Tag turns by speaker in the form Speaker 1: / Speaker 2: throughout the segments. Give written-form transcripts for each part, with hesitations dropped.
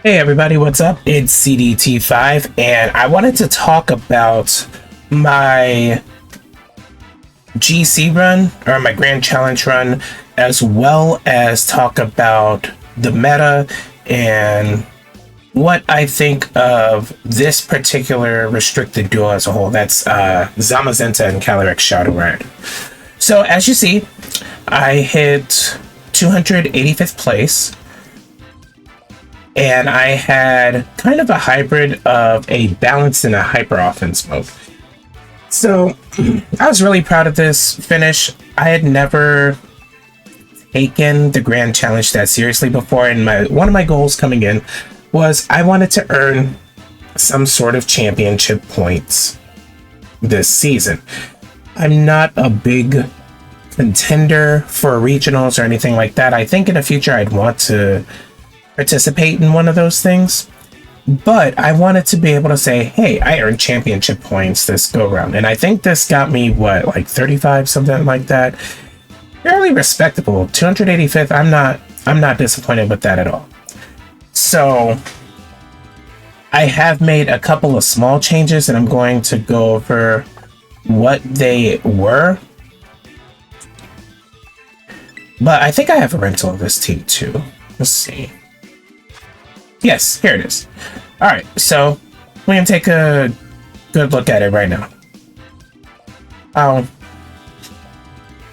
Speaker 1: Hey everybody, what's up? It's CDT5 and I wanted to talk about my GC run or my Grand Challenge run, as well as talk about the meta and what I think of this particular restricted duo as a whole. That's Zama and Calyrex Shadow Ride. So as you see, I hit 285th place. And I had kind of a hybrid of a balanced and a hyper offense mode. So I was really proud of this finish. I had never taken the Grand Challenge that seriously before, and one of my goals coming in was I wanted to earn some sort of championship points this season. I'm not a big contender for regionals or anything like that. I think in the future I'd want to participate in one of those things, but I wanted to be able to say, hey, I earned championship points this go round, and I think this got me like 35, something like that. Fairly respectable. 285th. I'm not disappointed with that at all. So I have made a couple of small changes, and I'm going to go over what they were. But I think I have a rental of this team too. Let's see. Yes, here it is. All right, so we're gonna take a good look at it right now.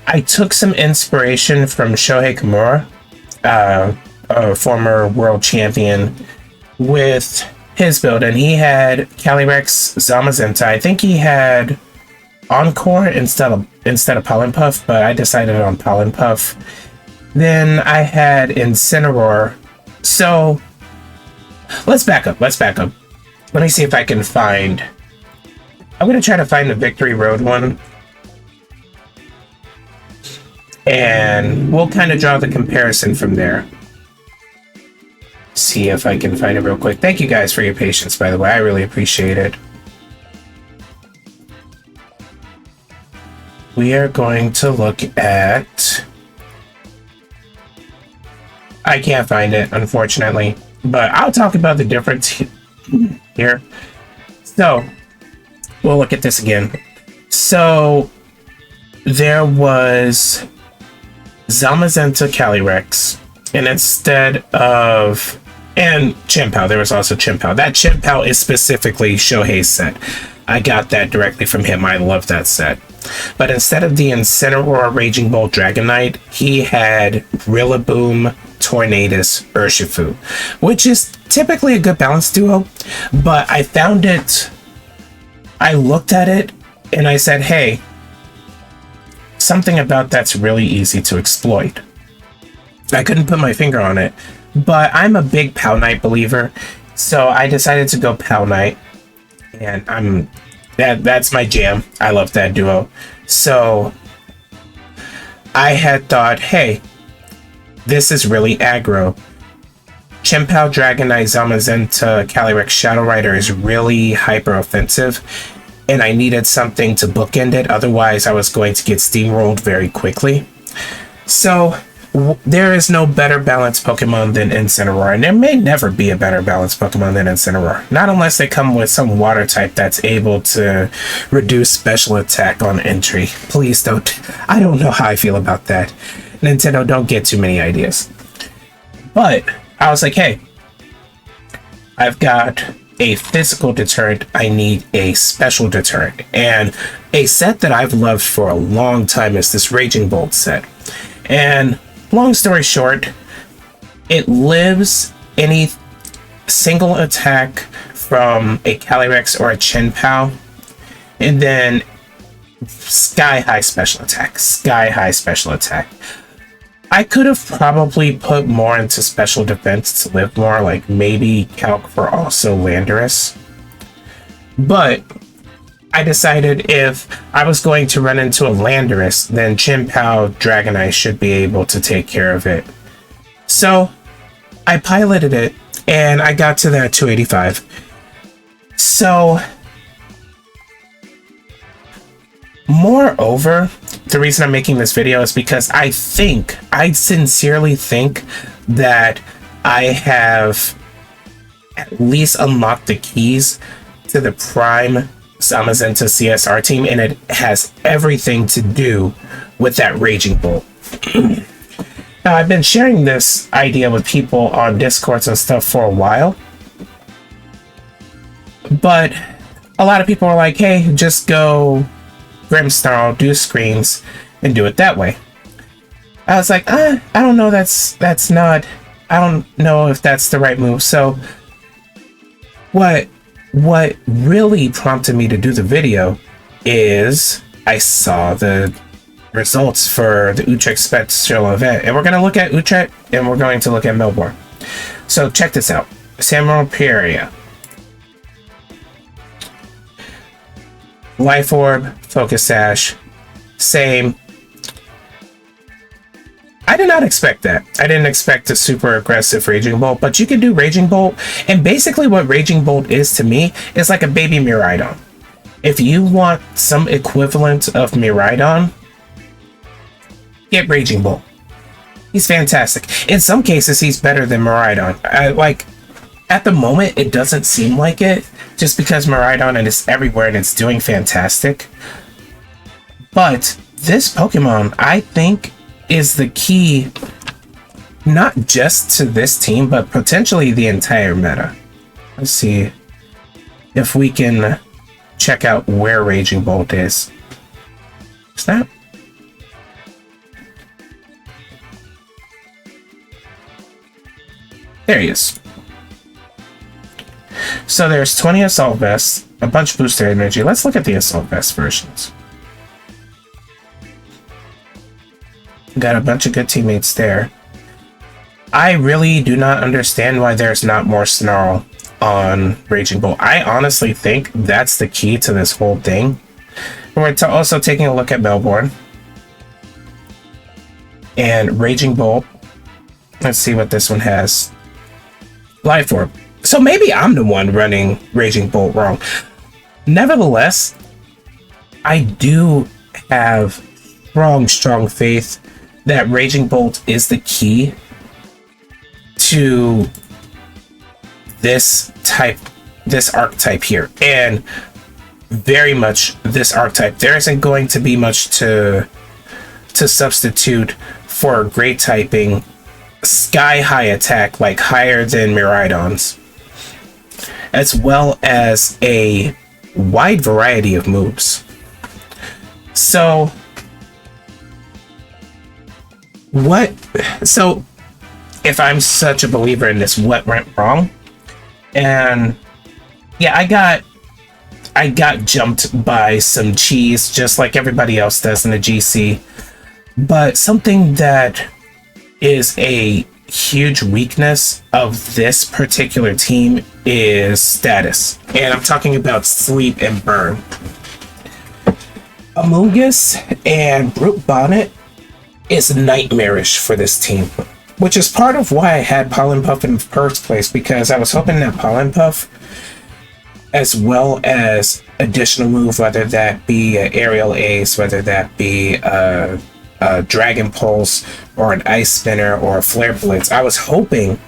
Speaker 1: I took some inspiration from Shohei Kimura, a former world champion, with his build, and he had Calyrex Zamazenta. I think he had Encore instead of Pollen Puff, but I decided on Pollen Puff. Then I had Incineroar. So let's back up. Let me see if I can find... I'm going to try to find the Victory Road one. And we'll kind of draw the comparison from there. See if I can find it real quick. Thank you guys for your patience, by the way. I really appreciate it. We are going to look at... I can't find it, unfortunately. But I'll talk about the difference here. So, we'll look at this again. So, there was Zamazenta Calyrex, and instead of... And Chien-Pao, there was also Chien-Pao. That Chien-Pao is specifically Shohei's set. I got that directly from him. I love that set. But instead of the Incineroar Raging Bolt Dragonite, he had Rillaboom Tornadus Urshifu, which is typically a good balance duo, but I found it, I looked at it and I said, hey, something about that's really easy to exploit. I couldn't put my finger on it, but I'm a big Pal Knight believer, so I decided to go Pal Knight, and that's my jam. I love that duo. So I had thought, hey, this is really aggro. Chien-Pao Dragonite Zamazenta Calyrex Shadow Rider is really hyper offensive, and I needed something to bookend it, otherwise I was going to get steamrolled very quickly. So there is no better balanced Pokemon than Incineroar, and there may never be a better balanced Pokemon than Incineroar. Not unless they come with some water type that's able to reduce special attack on entry. Please don't. I don't know how I feel about that. Nintendo, don't get too many ideas. But I was like, hey, I've got a physical deterrent. I need a special deterrent. And a set that I've loved for a long time is this Raging Bolt set. And long story short, it lives any single attack from a Calyrex or a Chien-Pao, and then sky high special attack. I could have probably put more into special defense to live more, like maybe calc for also Landorus. But I decided if I was going to run into a Landorus, then Chien-Pao Dragonite should be able to take care of it. So I piloted it, and I got to that 285. So moreover, the reason I'm making this video is because I sincerely think that I have at least unlock the keys to the prime Zamazenta CSR team, and it has everything to do with that Raging Bolt. Now, I've been sharing this idea with people on Discords and stuff for a while, but a lot of people are like, hey, just go Grimsnarl, do screens, and do it that way. I was like, I don't know, that's not, I don't know if that's the right move. So what really prompted me to do the video is I saw the results for the Utrecht special event, and we're going to look at Utrecht and we're going to look at Melbourne. So check this out. Samuel Pereira, Life Orb, Focus Sash, same. I did not expect that. I didn't expect a super aggressive Raging Bolt, but you can do Raging Bolt, and basically what Raging Bolt is to me is like a baby Miraidon. If you want some equivalent of Miraidon, get Raging Bolt. He's fantastic. In some cases, he's better than Miraidon. Like, at the moment, it doesn't seem like it, just because Miraidon is everywhere and it's doing fantastic. But this Pokemon, I think, is the key, not just to this team, but potentially the entire meta. Let's see if we can check out where Raging Bolt is. Snap. There he is. So there's 20 Assault Vests, a bunch of booster energy. Let's look at the Assault Vest versions. Got a bunch of good teammates there. I really do not understand why there's not more Snarl on Raging Bolt. I honestly think that's the key to this whole thing. We're also taking a look at Melbourne. And Raging Bolt. Let's see what this one has. Life Orb. So maybe I'm the one running Raging Bolt wrong. Nevertheless, I do have strong faith that Raging Bolt is the key to this archetype here, and very much this archetype. There isn't going to be much to substitute for a great typing sky high attack, like higher than Miraidon's, as well as a wide variety of moves. So if I'm such a believer in this, what went wrong? And yeah, I got jumped by some cheese, just like everybody else does in the GC. But something that is a huge weakness of this particular team is status. And I'm talking about sleep and burn. Amoonguss and Brute Bonnet is nightmarish for this team, which is part of why I had Pollen Puff in the first place, because I was hoping that Pollen Puff, as well as additional move, whether that be Aerial Ace, whether that be a Dragon Pulse or an Ice Spinner or a Flare Blitz, I was hoping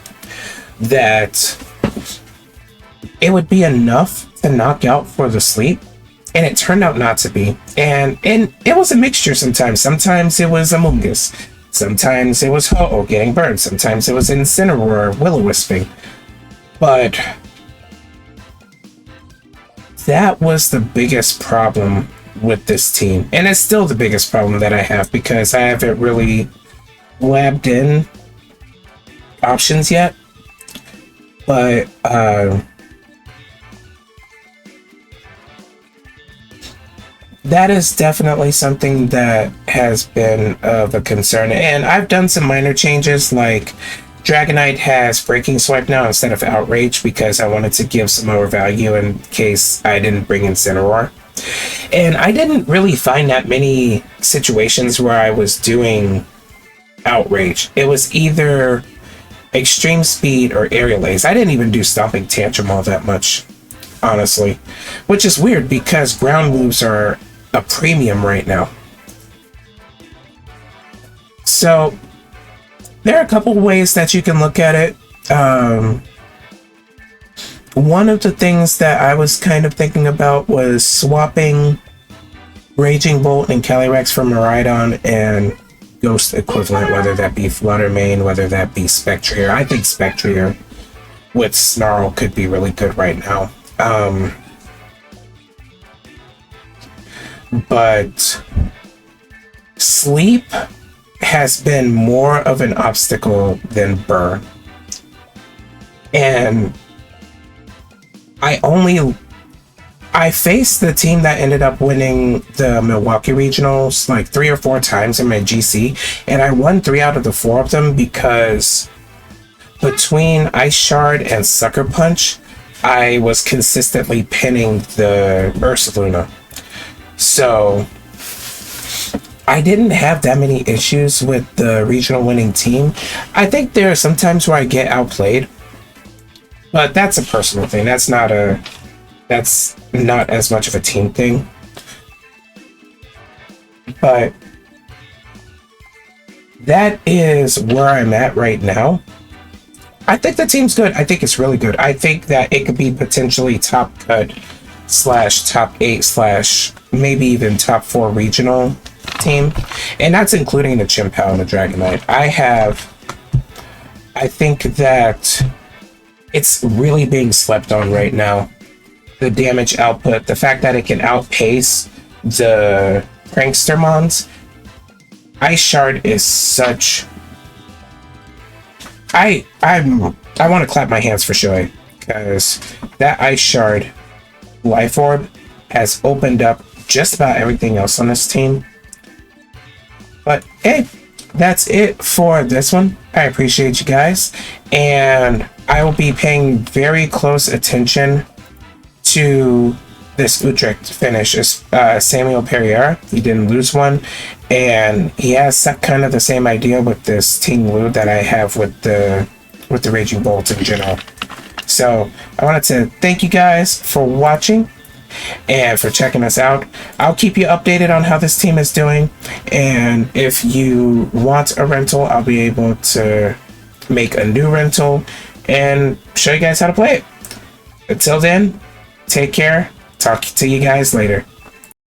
Speaker 1: that it would be enough to knock out for the sleep. And it turned out not to be. And it was a mixture sometimes. Sometimes it was Amoonguss. Sometimes it was Ho-Oh getting burned. Sometimes it was Incineroar, Will-O-Wisping. But that was the biggest problem with this team. And it's still the biggest problem that I have, because I haven't really labbed in options yet. But that is definitely something that has been of a concern. And I've done some minor changes, like Dragonite has Breaking Swipe now instead of Outrage, because I wanted to give some more value in case I didn't bring Incineroar. And I didn't really find that many situations where I was doing Outrage. It was either Extreme Speed or Aerial Ace. I didn't even do Stomping Tantrum all that much, honestly. Which is weird, because ground moves are a premium right now. So there are a couple ways that you can look at it. one of the things that I was kind of thinking about was swapping Raging Bolt and Calyrex for Miraidon and Ghost equivalent, whether that be Fluttermane, whether that be Spectrier. I think Spectrier with Snarl could be really good right now. But Sleep has been more of an obstacle than Burr. And I faced the team that ended up winning the Milwaukee Regionals like 3 or 4 times in my GC, and I won 3 out of the 4 of them because between Ice Shard and Sucker Punch, I was consistently pinning the Ursaluna. So I didn't have that many issues with the regional winning team. I think there are some times where I get outplayed, but that's a personal thing. That's not as much of a team thing. But that is where I'm at right now. I think the team's good. I think it's really good. I think that it could be potentially top cut / top 8 / maybe even top 4 regional team. And that's including the Chimpow and the Dragonite. I think that it's really being slept on right now. The damage output, the fact that it can outpace the Prankstermons. Ice Shard is such... I want to clap my hands for Shoei, because that Ice Shard Life Orb has opened up just about everything else on this team. But hey, that's it for this one. I appreciate you guys, and I will be paying very close attention to this Utrecht finish. Samuel Perrier, he didn't lose one, and he has kind of the same idea with this Team Lu that I have with the Raging Bolt in general. So I wanted to thank you guys for watching and for checking us out. I'll keep you updated on how this team is doing, and if you want a rental, I'll be able to make a new rental and show you guys how to play it. Until then, take care. Talk to you guys later.